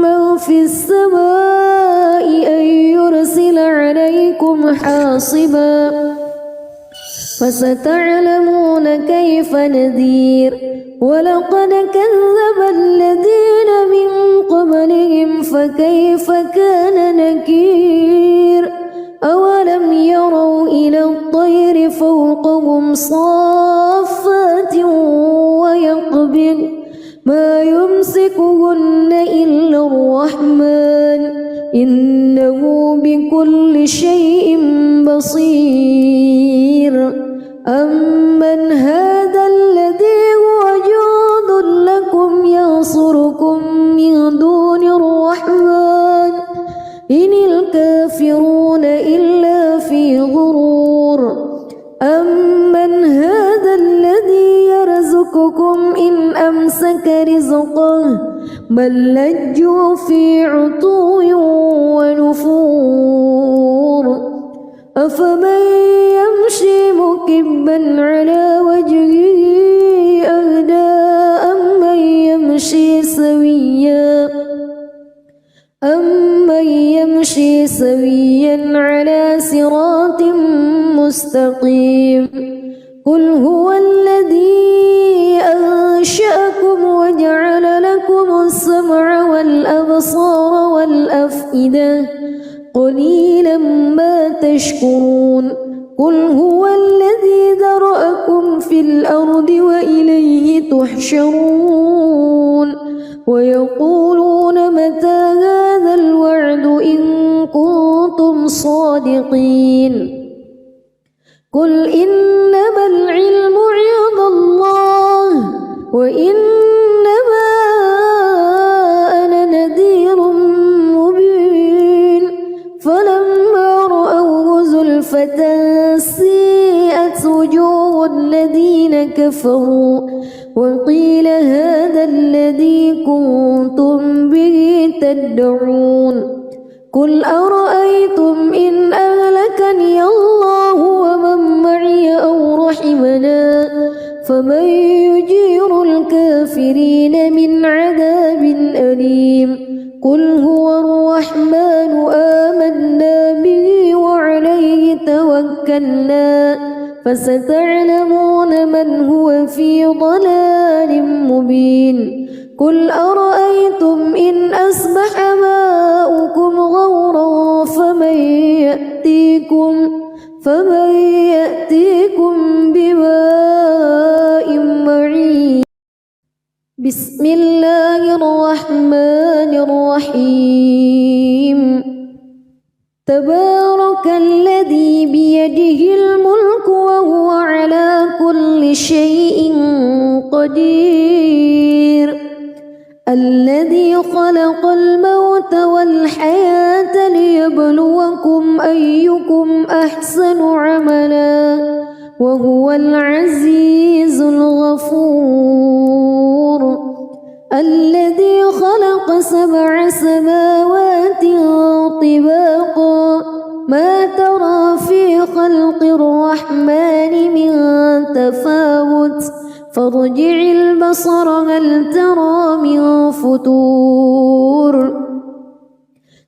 من في السماء أن يرسل عليكم حاصبا فستعلمون كيف نذير ولقد كذب الذين من قبلهم فكيف كان نكير أولم يروا إلى الطير فوقهم صافات ويقبض ما يمسكهن إلا الرحمن إنه بكل شيء بصير أمن هذا الذي هو جند لكم ينصركم من دون الرحمن إن الكافرون إلا في غرور أمن هذا الذي يرزقكم إن أمسك رزقه بل لجوا في عتو ونفور أفمن يمشي مكبا على وجهه أهدى أمن يمشي سويا على صراط مستقيم قل هو الذي أنشأكم وجعل لكم السمع والأبصار والأفئدة قليلا ما تشكرون قل هو الذي ذرأكم في الأرض وإليه تحشرون ويقولون متى هذا الوعد إن كنتم صادقين قل إنما العلم عند الله وإنما أنا نذير كفروا وقيل هذا الذي كنتم به تدعون قل أرأيتم إن أهلكني الله ومن معي أو رحمنا فمن يجير الكافرين من عذاب أليم قل هو الرحمن آمنا به وعليه توكلنا فستعلمون من هو في ضلال مبين قل أرأيتم إن أصبح ماؤكم غورا فمن يأتيكم بماء معين بسم الله الرحمن الرحيم تبارك الذي بيده الملك وهو على كل شيء قدير الذي خلق الموت والحياة ليبلوكم أيكم أحسن عملا وهو العزيز الغفور الذي خلق 7 سماوات طباقا ما ترى في خلق الرحمن من تفاوت فارجع البصر هل ترى من فتور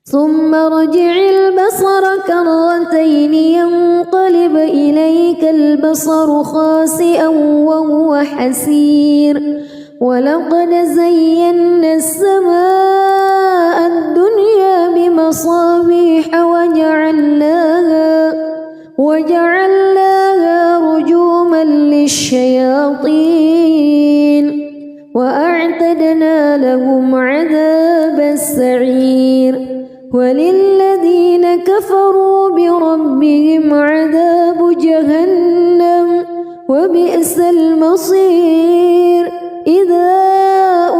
ثم ارجع البصر كرتين ينقلب إليك البصر خاسئا وهو حسير ولقد زينا السماء الدنيا بمصابيح وجعلناها رجوما للشياطين وأعتدنا لهم عذاب السعير وللذين كفروا بربهم عذاب جهنم وبئس المصير إذا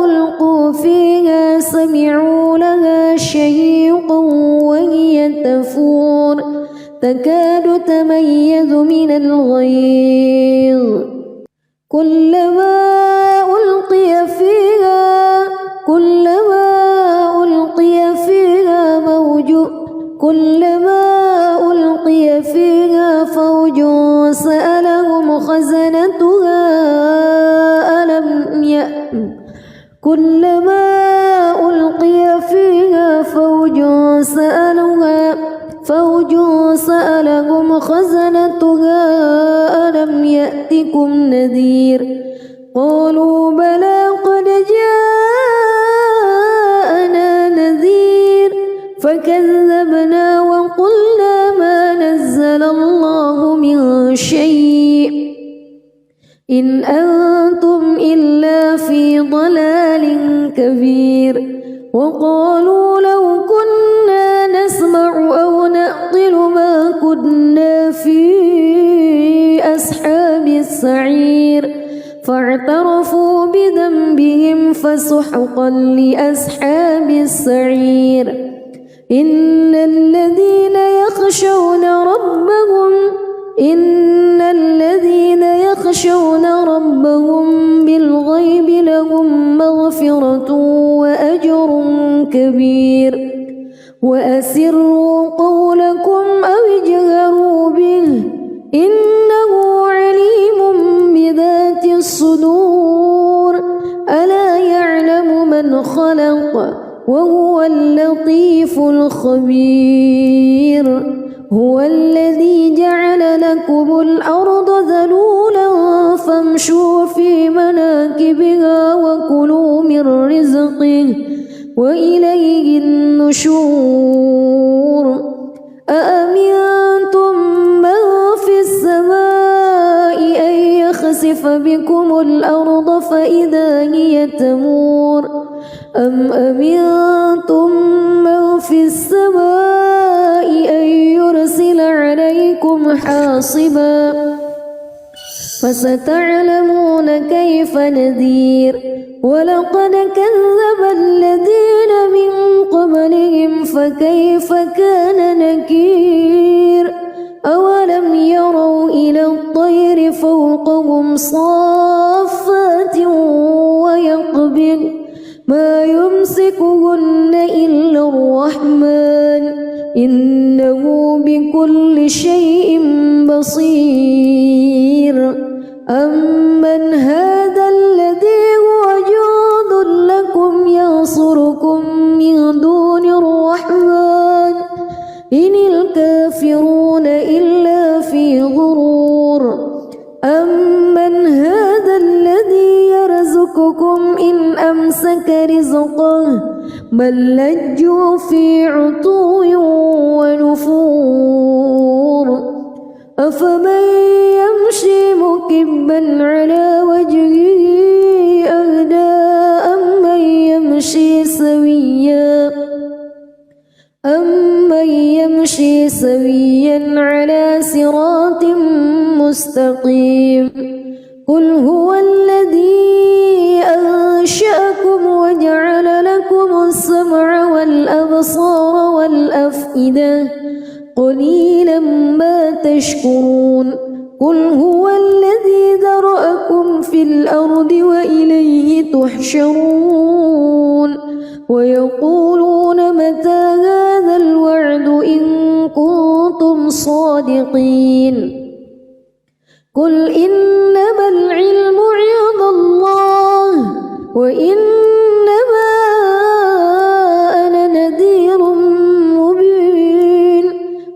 ألقوا فيها سمعوا لها شهيقا وهي تفور تكاد تميز من الغيظ كلما ألقي فيها فوج سألهم خزنتها كلما ألقي فيها فوج سألهم خزنتها ألم يأتكم نذير قالوا بلى قد جاءنا نذير فكذبنا وقلنا ما نزل الله من شيء إن أنتم إلا في ضلال كبير وقالوا لو كنا نسمع أو نعقل ما كنا في أصحاب السعير فاعترفوا بذنبهم فسحقا لأصحاب السعير إن الذين يخشون ربهم بالغيب لهم مغفرة وأجر كبير وأسروا قولكم أو اجهروا به إنه عليم بذات الصدور ألا يعلم من خلق وهو اللطيف الخبير هو الذي جعل لكم الأرض ذلولا فامشوا في مناكبها وكلوا من رزقه وإليه النشور أأمنتم من في السماء أن يخسف بكم الأرض فإذا هي تمور أم أمنتم من في السماء أن يرسل عليكم حاصبا فستعلمون كيف نذير ولقد كذب الذين من قبلهم فكيف كان نكير أولم يروا إلى الطير فوقهم صافات ويقبض ما يمسكهن إلا الرحمن إنه بكل شيء بصير أمن هذا الذي هو جند لكم ينصركم من دون الرحمن إن الكافرون إلا في غرور أمن هذا الذي يرزقكم إن أمسك رزقه بل لجوا في عتو ونفور أفمن يمشي مكبا على وجهه أهدى أمن يمشي سويا على صراط مستقيم قل هو الذي أنشأكم وجعل لكم السمع والأبصار والأفئدة قليلا ما تشكرون قل هو الذي ذرأكم في الأرض وإليه تحشرون ويقولون متى هذا الوعد إن كنتم صادقين قل إنما العلم عند الله وإنما أنا نذير مبين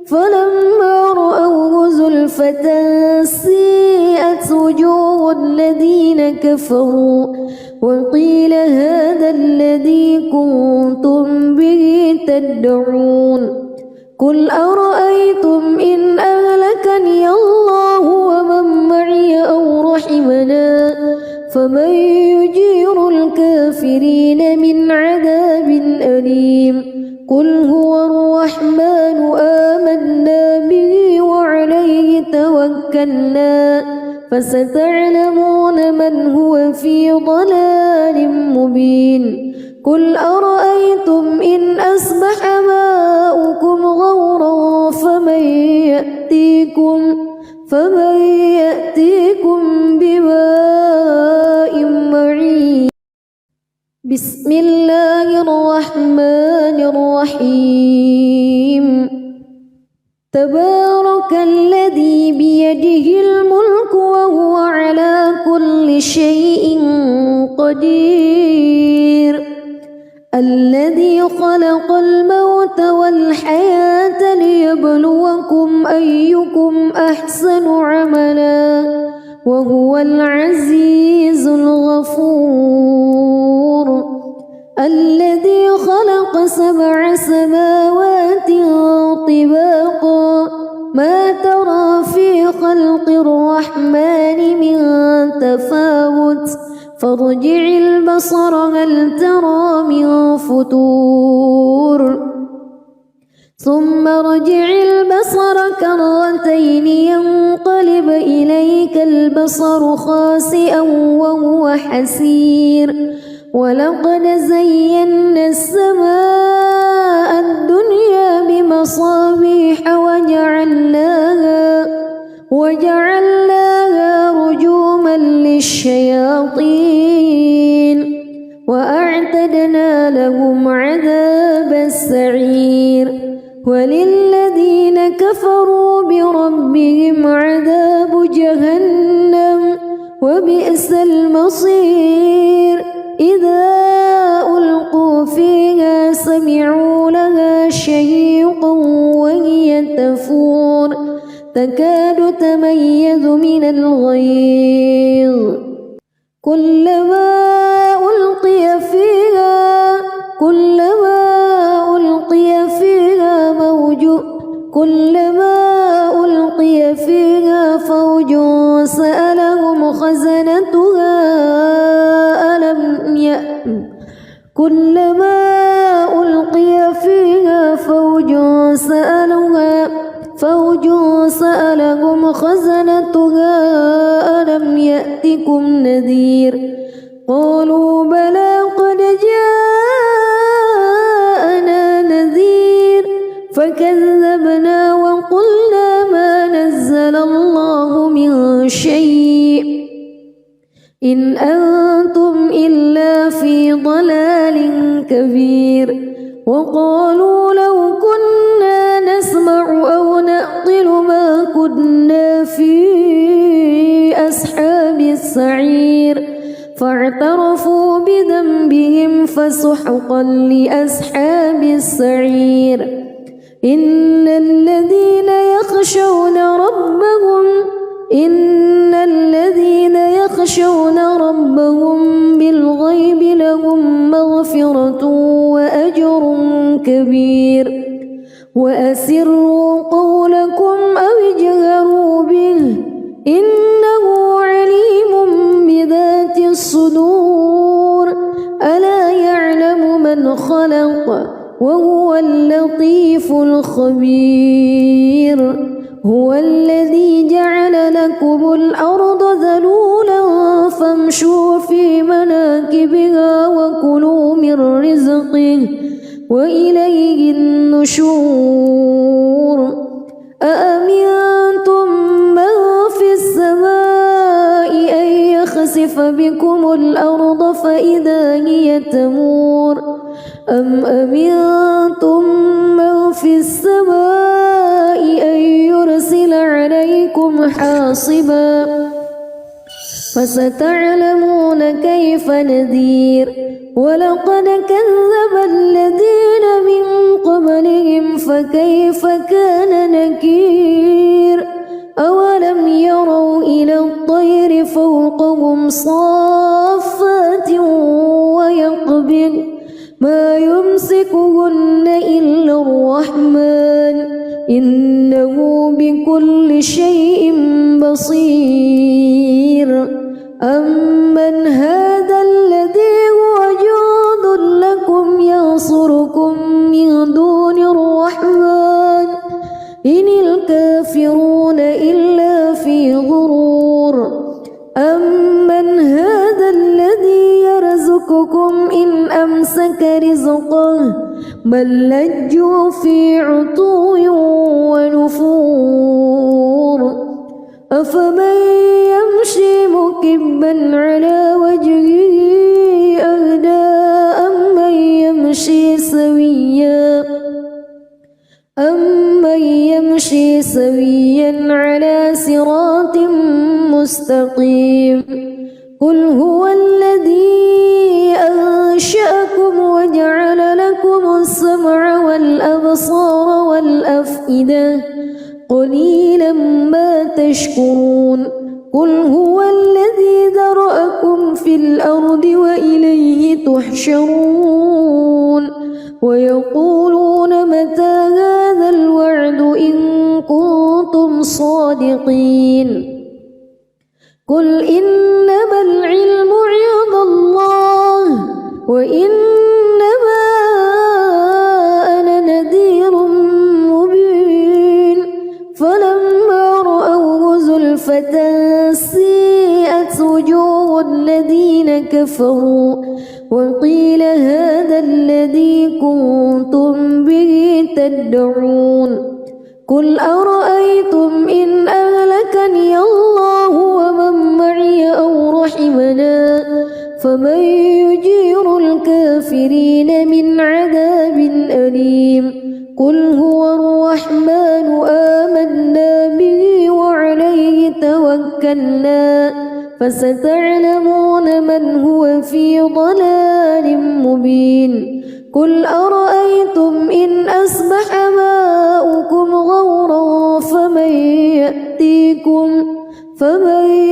فلما رأوه زلفة سيئت وجوه الذين كفروا وقيل هذا الذي كنتم به تدعون قل أرأيتم إن أهلكني الله ومن معي أو رحمنا فمن يجير الكافرين من عذاب أليم قل هو الرحمن آمنا به وعليه توكلنا فستعلمون من هو في ضلال مبين قل أرأيتم إن أصبح ماؤكم غورا فمن يأتيكم بماء معين بسم الله الرحمن الرحيم تبارك الذي بيده الملك وهو على كل شيء قدير الذي خلق الموت والحياة ليبلوكم أيكم أحسن عملا وهو العزيز الغفور الذي خلق 7 سماوات طباقا ما ترى في خلق الرحمن من تفاوت فارجع البصر هل ترى من فتور ثم ارجع البصر كرتين ينقلب إليك البصر خاسئا وهو حسير ولقد زينا السماء الدنيا بمصابيح وجعلناها رجوما للشياطين وأعتدنا لهم عذاب السعير وللذين كفروا بربهم عذاب جهنم وبئس المصير إذا ألقوا فيها سمعوا لها شهيقا وهي تفور تكاد تميز من الغيظ كلما ألقي فيها فوج سألهم خزنتها كلما ألقي فيها فوج سألهم خزنتها ألم يأتكم نذير قالوا بلى قد جاءنا نذير فكذبنا وقلنا ما نزل الله من شيء إن أنتم إلا في ضلال كبير وقالوا لو كنا نسمع أو نعقل ما كنا في أصحاب السعير فاعترفوا بذنبهم فسحقا لأصحاب السعير إن الذين يخشون ربهم بالغيب لهم مغفرة وأجر كبير وأسروا قولكم أو اجهروا به إنه عليم بذات الصدور ألا يعلم من خلق وهو اللطيف الخبير هو الذي جعل لكم الأرض ذلولا فامشوا في مناكبها وكلوا من رزقه وإليه النشور أأمنتم من في السماء أن يخسف بكم الأرض فإذا هي تمور أم أمنتم من في السماء أن يرسل عليكم حاصبا فستعلمون كيف نذير ولقد كذب الذين من قبلهم فكيف كان نكير أولم يروا إلى الطير فوقهم صافات ويقبض ما يمسكهن إلا الرحمن إنه بكل شيء بصير أمن هذا الذي هو جند لكم ينصركم من دون الرحمن إن الكافرون إلا في غرور أمن هذا الذي يرزقكم إن أمسك رزقه بل لجوا في عتو ونفور أفمن يمشي مكبا على وجهه أهدى أمن يمشي سويا على صراط مستقيم قل هو الذي أنشأكم وجعل لكم السمع والأبصار والأفئدة قليلا ما تشكرون قل هو الذي ذرأكم في الأرض وإليه تحشرون ويقولون متى هذا الوعد إن كنتم صادقين قل إنما العلم عند الله وإنما أنا نذير مبين فلما رأوه زلفة سيئت وجوه الذين كفروا وقيل هذا الذي كنتم به تدعون قل أرأيتم إن أهلكني الله ومن معي أو رحمنا فمن يجير الكافرين من عذاب أليم قل هو الرحمن آمنا به وعليه توكلنا فستعلمون من هو في ضلال مبين قل أرأيتم إن أصبح ماؤكم غورا فمن